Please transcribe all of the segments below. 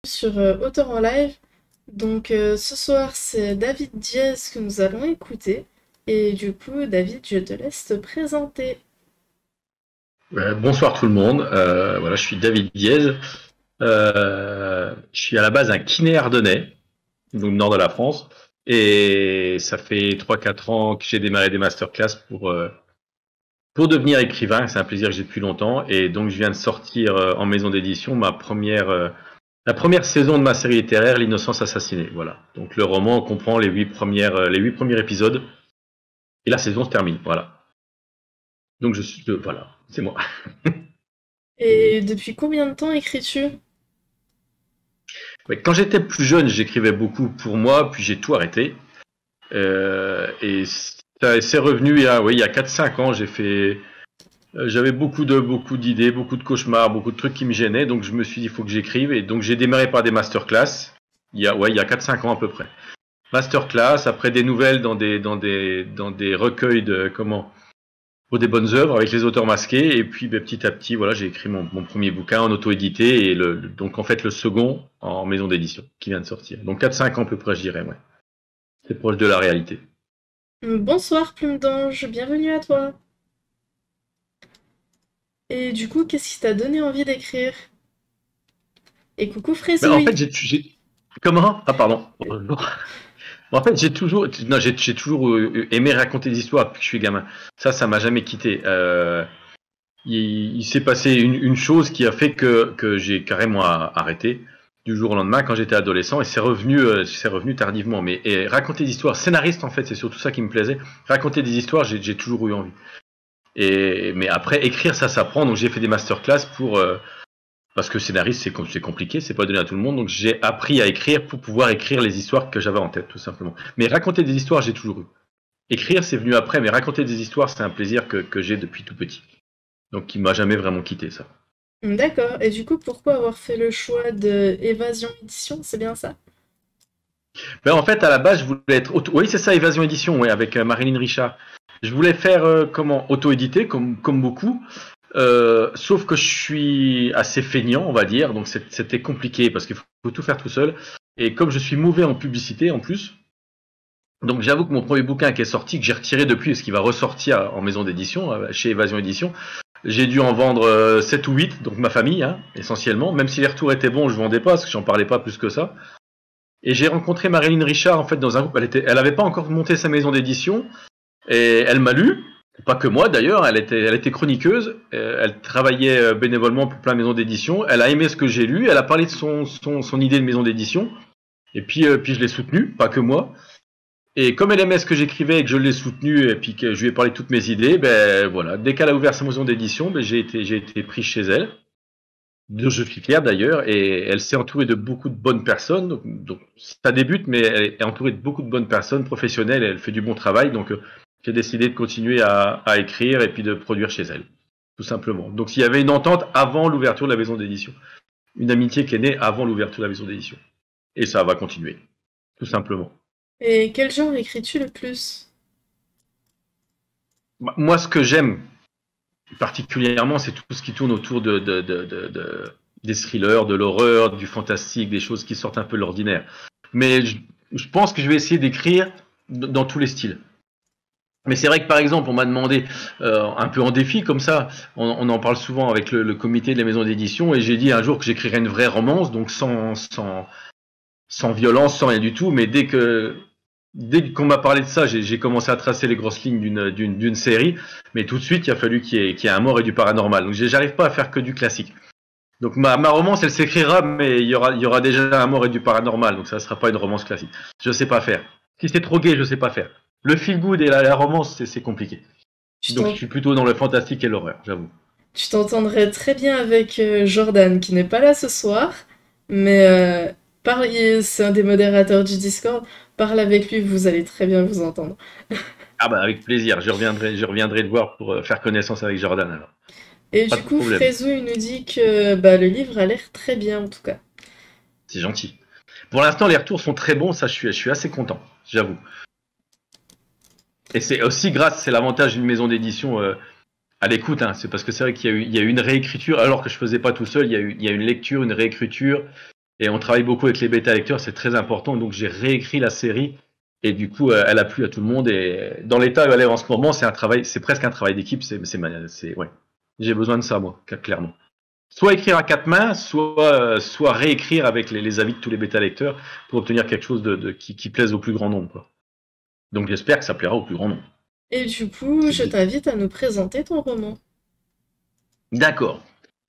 Sur Auteur en live. Donc ce soir, c'est David Diaz que nous allons écouter. Et du coup, David, je te laisse te présenter. Bonsoir tout le monde. Voilà, je suis David Diez. Je suis à la base un kiné ardennais, donc nord de la France. Et ça fait 3 4 ans que j'ai démarré des masterclass pour devenir écrivain. C'est un plaisir que j'ai depuis longtemps. Et donc je viens de sortir en maison d'édition la première saison de ma série littéraire, L'innocence assassinée. Voilà. Donc le roman comprend les 8 premiers épisodes. Et la saison se termine. Voilà. Donc voilà, c'est moi. Et depuis combien de temps écris-tu? Ouais, quand j'étais plus jeune, j'écrivais beaucoup pour moi, puis j'ai tout arrêté. Et c'est revenu il y a 4 5 ans. J'avais beaucoup d'idées, beaucoup de cauchemars, beaucoup de trucs qui me gênaient. Donc je me suis dit, il faut que j'écrive. Et donc j'ai démarré par des masterclass. Il y a 4 5 ans à peu près. Masterclass, après des nouvelles dans des recueils pour des bonnes œuvres avec les auteurs masqués. Et puis petit à petit, voilà, j'ai écrit mon premier bouquin en auto-édité et donc en fait le second en maison d'édition qui vient de sortir. Donc 4 5 ans à peu près, je dirais, ouais. C'est proche de la réalité. Bonsoir, Plume d'Ange, bienvenue à toi. Et du coup, qu'est-ce qui t'a donné envie d'écrire? Et coucou Mais en Frézouille. fait, comment? Ah, pardon. Bonjour. En fait, j'ai toujours aimé raconter des histoires depuis que je suis gamin. Ça m'a jamais quitté. Il s'est passé une chose qui a fait que j'ai carrément arrêté du jour au lendemain quand j'étais adolescent et c'est revenu tardivement. Mais raconter des histoires, scénariste en fait, c'est surtout ça qui me plaisait. Raconter des histoires, j'ai toujours eu envie. Mais après, écrire, ça s'apprend. Donc j'ai fait des masterclass parce que scénariste, c'est compliqué, c'est pas donné à tout le monde. Donc j'ai appris à écrire pour pouvoir écrire les histoires que j'avais en tête, tout simplement. Mais raconter des histoires, j'ai toujours eu. Écrire, c'est venu après, mais raconter des histoires, c'est un plaisir que j'ai depuis tout petit. Donc qui m'a jamais vraiment quitté, ça. D'accord. Et du coup, pourquoi avoir fait le choix de Évasion Édition? C'est bien ça? Ben, en fait, à la base, je voulais être oui, c'est ça, Évasion Édition, ouais, avec Marilyn Richard. Je voulais faire auto-éditer, comme beaucoup. Sauf que je suis assez feignant, on va dire, donc c'était compliqué parce qu'il faut tout faire tout seul. Et comme je suis mauvais en publicité en plus, donc j'avoue que mon premier bouquin qui est sorti, que j'ai retiré depuis, parce qu'il va ressortir en maison d'édition, chez Évasion Édition, j'ai dû en vendre 7 ou 8, donc ma famille, hein, essentiellement. Même si les retours étaient bons, je vendais pas, parce que j'en parlais pas plus que ça. Et j'ai rencontré Marilyn Richard, en fait, dans un groupe. Elle avait pas encore monté sa maison d'édition, et elle m'a lu. Pas que moi d'ailleurs, elle était chroniqueuse, elle travaillait bénévolement pour plein de maisons d'édition, elle a aimé ce que j'ai lu, elle a parlé de son idée de maison d'édition, et puis je l'ai soutenue, pas que moi. Et comme elle aimait ce que j'écrivais et que je l'ai soutenue et puis que je lui ai parlé de toutes mes idées, ben voilà, dès qu'elle a ouvert sa maison d'édition, ben j'ai été pris chez elle. Je suis fier d'ailleurs, et elle s'est entourée de beaucoup de bonnes personnes. Donc ça débute, mais elle est entourée de beaucoup de bonnes personnes professionnelles. Et elle fait du bon travail, donc j'ai décidé de continuer à écrire et puis de produire chez elle, tout simplement. Donc il y avait une entente avant l'ouverture de la maison d'édition, une amitié qui est née avant l'ouverture de la maison d'édition, et ça va continuer, tout simplement. Et quel genre écris-tu le plus? Moi, ce que j'aime particulièrement, c'est tout ce qui tourne autour des thrillers, de l'horreur, du fantastique, des choses qui sortent un peu de l'ordinaire. Mais je pense que je vais essayer d'écrire dans tous les styles. Mais c'est vrai que par exemple, on m'a demandé un peu en défi comme ça, on en parle souvent avec le comité de la maison d'édition, et j'ai dit un jour que j'écrirais une vraie romance, donc sans violence, sans rien du tout, mais dès qu'on m'a parlé de ça, j'ai commencé à tracer les grosses lignes d'une série, mais tout de suite, il a fallu qu'il y ait un mort et du paranormal. Donc j'arrive pas à faire que du classique. Donc ma romance, elle s'écrira, mais il y aura déjà un mort et du paranormal, donc ça ne sera pas une romance classique. Je sais pas faire. Si c'est trop gay, je sais pas faire. Le feel good et la romance, c'est compliqué. Tu Donc je t'en- suis plutôt dans le fantastique et l'horreur, j'avoue. Tu t'entendrais très bien avec Jordan, qui n'est pas là ce soir, mais c'est un des modérateurs du Discord. Parle avec lui, vous allez très bien vous entendre. Ah bah avec plaisir, je reviendrai te voir pour faire connaissance avec Jordan alors. Et Pas du de coup, problème. Frézou, il nous dit que bah, le livre a l'air très bien en tout cas. C'est gentil. Pour l'instant, les retours sont très bons, ça je suis assez content, j'avoue. Et c'est aussi c'est l'avantage d'une maison d'édition à l'écoute, hein. C'est parce que c'est vrai qu'il y a eu une réécriture, alors que je faisais pas tout seul, il y a une lecture, une réécriture, Et on travaille beaucoup avec les bêta-lecteurs, c'est très important. Donc j'ai réécrit la série et du coup, elle a plu à tout le monde. Et dans l'état où elle est en ce moment, c'est un travail, c'est presque un travail d'équipe. Ouais. J'ai besoin de ça, moi, clairement. Soit écrire à quatre mains, soit réécrire avec les avis de tous les bêta-lecteurs pour obtenir quelque chose qui plaise au plus grand nombre, quoi. Donc j'espère que ça plaira au plus grand nombre. Et du coup, je t'invite à nous présenter ton roman. D'accord.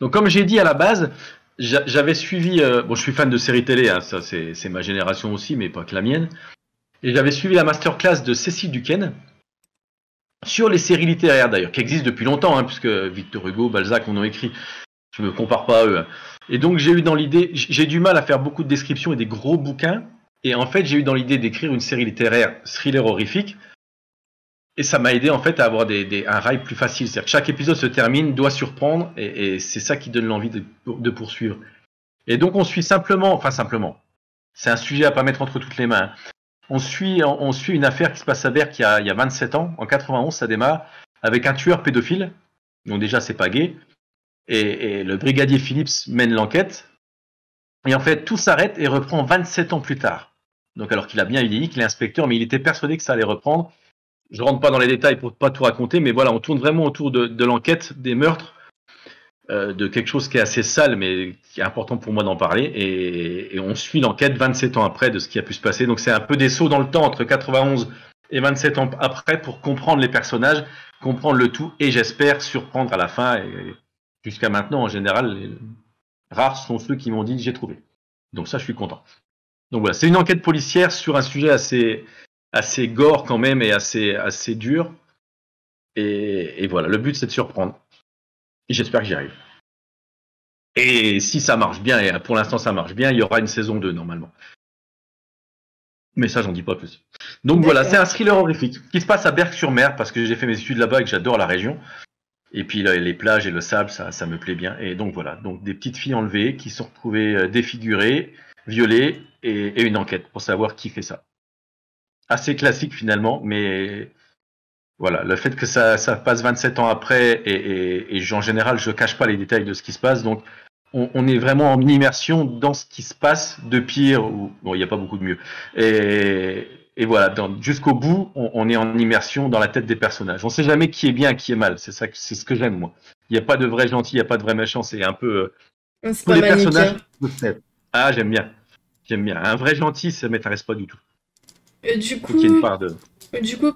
Donc comme j'ai dit à la base, j'avais suivi, bon je suis fan de séries télé, hein, ça c'est ma génération aussi, mais pas que la mienne. Et j'avais suivi la masterclass de Cécile Duquesne sur les séries littéraires d'ailleurs, qui existent depuis longtemps, hein, puisque Victor Hugo, Balzac en ont écrit. Je me compare pas à eux. Hein. Et donc j'ai eu dans l'idée, j'ai du mal à faire beaucoup de descriptions et des gros bouquins. Et en fait, j'ai eu dans l'idée d'écrire une série littéraire thriller horrifique. Et ça m'a aidé en fait à avoir un rail plus facile. C'est-à-dire que chaque épisode se termine, doit surprendre, et c'est ça qui donne l'envie de poursuivre. Et donc on suit simplement, c'est un sujet à pas mettre entre toutes les mains. On suit une affaire qui se passe à Berck il y a 27 ans, en 91 ça démarre, avec un tueur pédophile. Donc déjà c'est pas gay. Et le brigadier Phillips mène l'enquête. Et en fait tout s'arrête et reprend 27 ans plus tard. Donc alors qu'il a bien vieilli, qu'il est inspecteur, mais il était persuadé que ça allait reprendre. Je rentre pas dans les détails pour pas tout raconter, mais voilà, on tourne vraiment autour de l'enquête des meurtres, de quelque chose qui est assez sale, mais qui est important pour moi d'en parler. Et on suit l'enquête 27 ans après de ce qui a pu se passer. Donc c'est un peu des sauts dans le temps entre 91 et 27 ans après pour comprendre les personnages, comprendre le tout, et j'espère surprendre à la fin. Et jusqu'à maintenant, en général, rares sont ceux qui m'ont dit j'ai trouvé. Donc ça, je suis content. Donc voilà, c'est une enquête policière sur un sujet assez gore quand même et assez dur. Et voilà, le but c'est de surprendre. Et j'espère que j'y arrive. Et si ça marche bien, et pour l'instant ça marche bien, il y aura une saison 2 normalement. Mais ça, j'en dis pas plus. Donc voilà, c'est un thriller horrifique qui se passe à Berck-sur-Mer parce que j'ai fait mes études là-bas et que j'adore la région. Et puis là, les plages et le sable, ça me plaît bien. Et donc voilà, donc des petites filles enlevées qui sont retrouvées défigurées, violées, et une enquête pour savoir qui fait ça. Assez classique finalement, mais voilà, le fait que ça passe 27 ans après, et en général, je cache pas les détails de ce qui se passe, donc on est vraiment en immersion dans ce qui se passe de pire, ou bon, il n'y a pas beaucoup de mieux. Et voilà, jusqu'au bout, on est en immersion dans la tête des personnages. On sait jamais qui est bien, qui est mal. C'est ça, c'est ce que j'aime moi. Il n'y a pas de vrai gentil, il n'y a pas de vrai méchant. C'est un peu C'est tous pas les manichéen. personnages. Ah, j'aime bien, j'aime bien. Un vrai gentil, ça m'intéresse pas du tout. Du Faut qu'il y ait une coup, part de.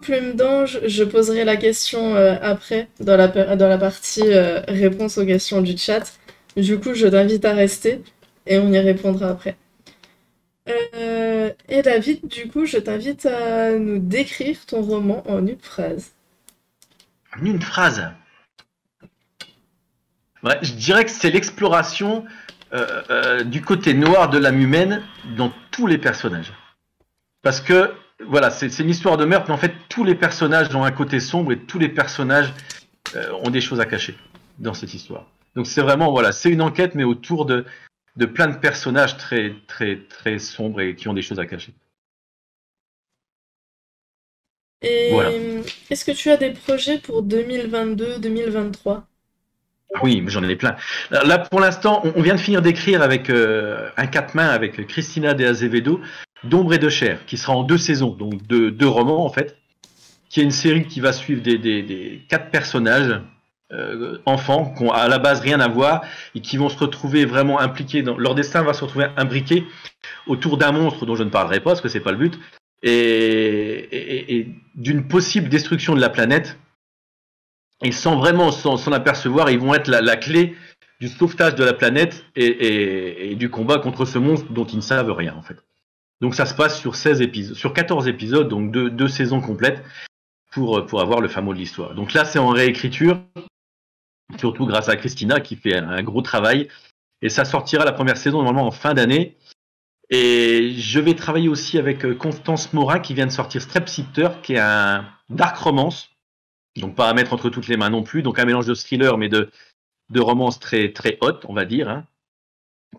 Plume d'Ange, je poserai la question après, dans la partie réponse aux questions du chat. Du coup, je t'invite à rester et on y répondra après. Et David, du coup, je t'invite à nous décrire ton roman en une phrase. Une phrase. Ouais, je dirais que c'est l'exploration du côté noir de l'âme humaine dans tous les personnages. Parce que, voilà, c'est une histoire de meurtre, mais en fait, tous les personnages ont un côté sombre et tous les personnages ont des choses à cacher dans cette histoire. Donc c'est vraiment, voilà, c'est une enquête, mais autour de plein de personnages très, très, très sombres et qui ont des choses à cacher. Voilà. Et est-ce que tu as des projets pour 2022-2023? Oui, j'en ai plein. Là, pour l'instant, on vient de finir d'écrire avec un quatre mains avec Cristina de Azevedo, d'Ombre et de Chair, qui sera en 2 saisons, donc deux romans en fait, qui est une série qui va suivre des 4 personnages enfants qui ont à la base rien à voir et qui vont se retrouver vraiment impliqués dans leur destin, va se retrouver imbriqué autour d'un monstre dont je ne parlerai pas parce que c'est pas le but, et d'une possible destruction de la planète. Et sans vraiment s'en apercevoir, ils vont être la clé du sauvetage de la planète et du combat contre ce monstre dont ils ne savent rien en fait. Donc ça se passe sur 16 épisodes, sur 14 épisodes, donc deux saisons complètes pour avoir le fameux de l'histoire. Donc là c'est en réécriture, surtout grâce à Christina qui fait un gros travail. Et ça sortira la première saison normalement en fin d'année. Et je vais travailler aussi avec Constance Morin qui vient de sortir Strepsitter, qui est un dark romance. Donc pas à mettre entre toutes les mains non plus. Donc un mélange de thriller mais de romance très, très haute, on va dire. Hein.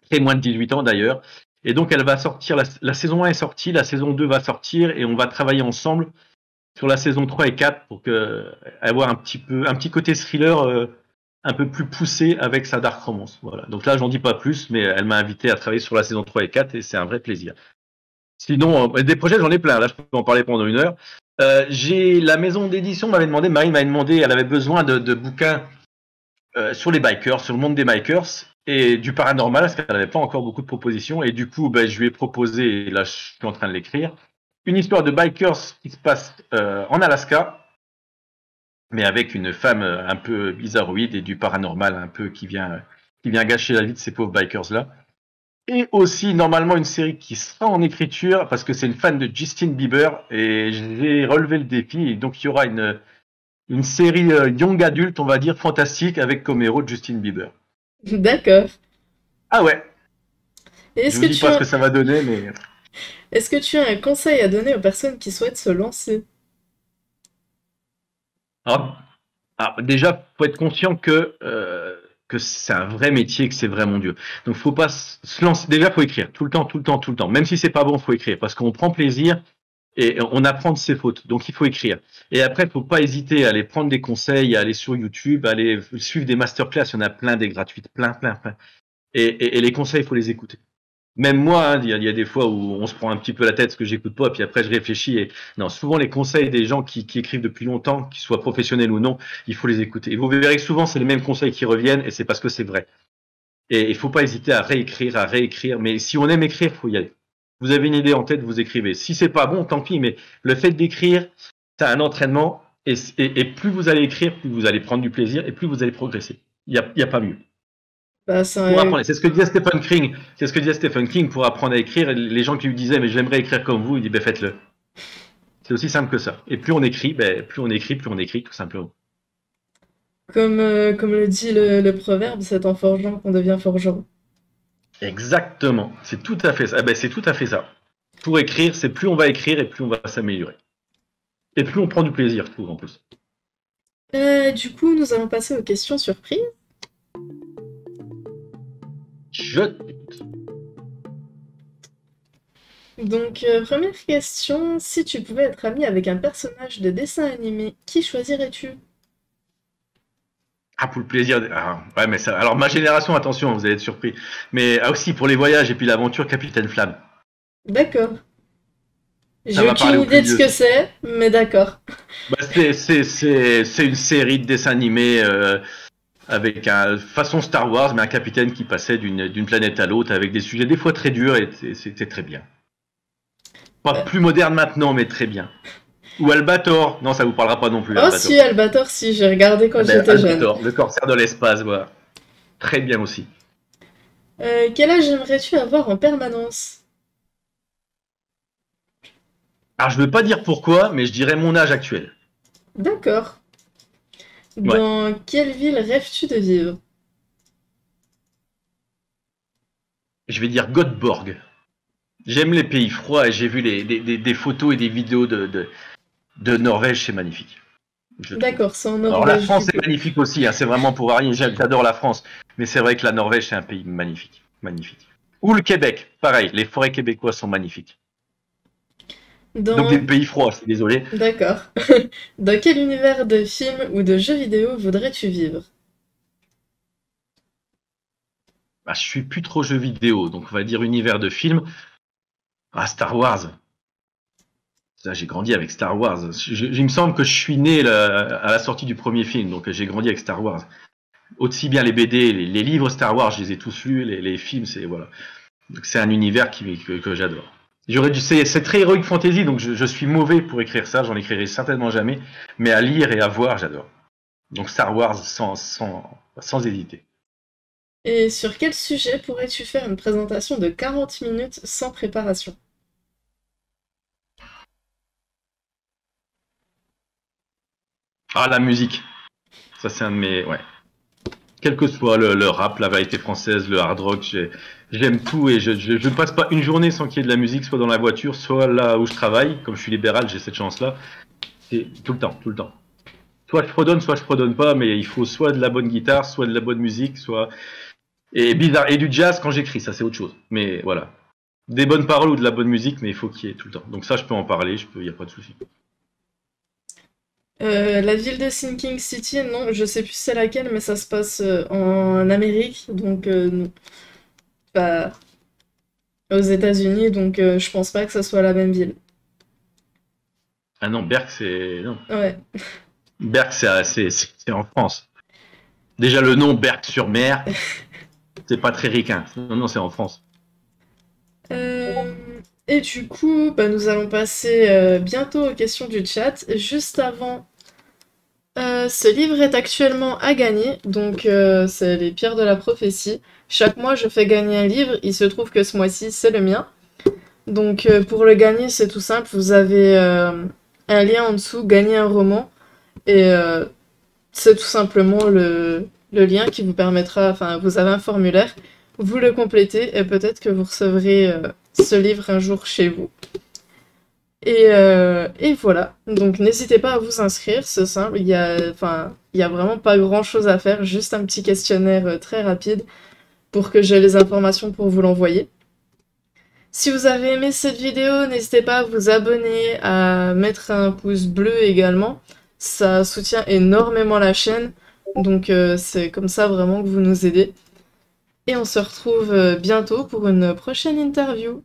Très moins de 18 ans d'ailleurs. Et donc elle va sortir, la saison 1 est sortie, la saison 2 va sortir et on va travailler ensemble sur la saison 3 et 4 pour avoir un petit côté thriller un peu plus poussée avec sa dark romance. Voilà. Donc là, j'en dis pas plus, mais elle m'a invité à travailler sur la saison 3 et 4 et c'est un vrai plaisir. Sinon, des projets, j'en ai plein. Là, je peux en parler pendant 1 heure. J'ai la maison d'édition Marine m'avait demandé, elle avait besoin de bouquins sur les bikers, sur le monde des bikers et du paranormal, parce qu'elle n'avait pas encore beaucoup de propositions. Et du coup, je lui ai proposé, et là, je suis en train de l'écrire, une histoire de bikers qui se passe en Alaska, mais avec une femme un peu bizarroïde et du paranormal un peu qui vient gâcher la vie de ces pauvres bikers-là. Et aussi, normalement, une série qui sera en écriture, parce que c'est une fan de Justin Bieber, et j'ai relevé le défi, et donc il y aura une série young adulte, on va dire, fantastique, avec comme héros Justin Bieber. D'accord. Ah ouais, Et je vous dis pas ce que ça va donner, mais... est-ce que tu as un conseil à donner aux personnes qui souhaitent se lancer? Déjà, faut être conscient que c'est un vrai métier, que c'est vraiment Dieu. Donc, faut pas se lancer. Déjà, faut écrire tout le temps, tout le temps, tout le temps. Même si c'est pas bon, faut écrire parce qu'on prend plaisir et on apprend de ses fautes. Donc, il faut écrire. Et après, faut pas hésiter à aller prendre des conseils, à aller sur YouTube, à aller suivre des masterclass. Il y en a plein, des gratuites, plein, plein, plein. Et les conseils, il faut les écouter. Même moi, hein, il y a des fois où on se prend un petit peu la tête parce que j'écoute pas, puis après je réfléchis. Et non, souvent les conseils des gens qui écrivent depuis longtemps, qu'ils soient professionnels ou non, il faut les écouter. Et vous verrez que souvent c'est les mêmes conseils qui reviennent, et c'est parce que c'est vrai. Et il faut pas hésiter à réécrire. Mais si on aime écrire, faut y aller. Vous avez une idée en tête, vous écrivez. Si c'est pas bon, tant pis. Mais le fait d'écrire, c'est un entraînement. Et plus vous allez écrire, plus vous allez prendre du plaisir, et plus vous allez progresser. Il y a pas mieux. Bah, c'est Pour un- apprendre. C'est ce que disait Stephen King. C'est ce que disait Stephen King pour apprendre à écrire. Les gens qui lui disaient, mais j'aimerais écrire comme vous, il dit, faites-le. C'est aussi simple que ça. Et plus on écrit, plus on écrit, tout simplement. comme le dit le proverbe, c'est en forgeant qu'on devient forgeron. Exactement. C'est tout à fait ça. C'est tout à fait ça. Pour écrire, c'est plus on va écrire et plus on va s'améliorer. Et plus on prend du plaisir, je trouve, en plus. Du coup, nous allons passer aux questions surprises. Je... Donc, première question, si tu pouvais être ami avec un personnage de dessin animé, qui choisirais-tu? pour le plaisir. Ouais, mais ça. Alors, ma génération, attention, vous allez être surpris. Mais aussi pour les voyages et puis l'aventure, Capitaine Flamme. D'accord. Ça J'ai va parler aucune aux plus idée de ce vieux. que c'est, mais d'accord. C'est une série de dessins animés avec un façon Star Wars, mais un capitaine qui passait d'une planète à l'autre avec des sujets des fois très durs et c'était très bien. Pas Euh, plus moderne maintenant, mais très bien. Ou Albator. Non, ça vous parlera pas non plus, Oh Albator. si, Albator, si, j'ai regardé quand j'étais jeune. Albator, le corsaire de l'espace, voilà. Très bien aussi. Quel âge aimerais-tu avoir en permanence? Alors, je veux pas dire pourquoi, mais je dirais mon âge actuel. D'accord. Ouais. Dans quelle ville rêves-tu de vivre? Je vais dire Göteborg. J'aime les pays froids et j'ai vu des photos et des vidéos de Norvège, c'est magnifique. Je trouve. D'accord, c'est en Alors la Norvège du France est coup. magnifique aussi, hein, c'est vraiment pour varier. J'adore la France, mais c'est vrai que la Norvège c'est un pays magnifique, magnifique. Ou le Québec, pareil, les forêts québécoises sont magnifiques. Donc des Dans... pays froids, je suis désolé. D'accord. Dans quel univers de films ou de jeux vidéo voudrais-tu vivre? Je suis plus trop jeux vidéo, donc on va dire univers de films. Star Wars. Ça, j'ai grandi avec Star Wars. Il me semble que je suis né à la sortie du premier film, donc j'ai grandi avec Star Wars. Aussi bien les BD, les livres Star Wars, je les ai tous lus, les films, c'est voilà. Donc c'est un univers que j'adore. C'est très heroic fantasy, donc je suis mauvais pour écrire ça, j'en écrirai certainement jamais, mais à lire et à voir, j'adore. Donc Star Wars sans hésiter. Et sur quel sujet pourrais-tu faire une présentation de 40 minutes sans préparation? La musique, ça c'est un de mes, ouais. Quel que soit le rap, la variété française, le hard rock, j'aime tout et je ne passe pas une journée sans qu'il y ait de la musique, soit dans la voiture, soit là où je travaille. Comme je suis libéral, j'ai cette chance-là. C'est tout le temps, tout le temps. Soit je fredonne pas, mais il faut soit de la bonne guitare, soit de la bonne musique, soit et bizarre et du jazz quand j'écris, ça c'est autre chose. Mais voilà, des bonnes paroles ou de la bonne musique, mais il faut qu'il y ait tout le temps. Donc ça, je peux en parler, il y a pas de souci. La ville de Sinking City, non, je sais plus c'est laquelle, mais ça se passe en Amérique, donc non, pas aux États-Unis, donc je pense pas que ça soit la même ville. Ah non, Berck, c'est. Non. Ouais. Berck, c'est en France. Déjà, le nom Berck-sur-Mer, c'est pas très ricain. Non, non, c'est en France. Euh, et du coup, bah, nous allons passer bientôt aux questions du chat. Juste avant, ce livre est actuellement à gagner, donc c'est les pierres de la prophétie. Chaque mois, je fais gagner un livre. Il se trouve que ce mois-ci, c'est le mien. Donc pour le gagner, c'est tout simple. Vous avez un lien en dessous, gagner un roman, et c'est tout simplement le lien qui vous permettra. Enfin, vous avez un formulaire, vous le complétez, et peut-être que vous recevrez ce livre un jour chez vous. Et voilà. Donc n'hésitez pas à vous inscrire, c'est simple. Il y a vraiment pas grand-chose à faire, juste un petit questionnaire très rapide pour que j'ai les informations pour vous l'envoyer. Si vous avez aimé cette vidéo, n'hésitez pas à vous abonner, à mettre un pouce bleu également. Ça soutient énormément la chaîne, donc c'est comme ça vraiment que vous nous aidez. Et on se retrouve bientôt pour une prochaine interview.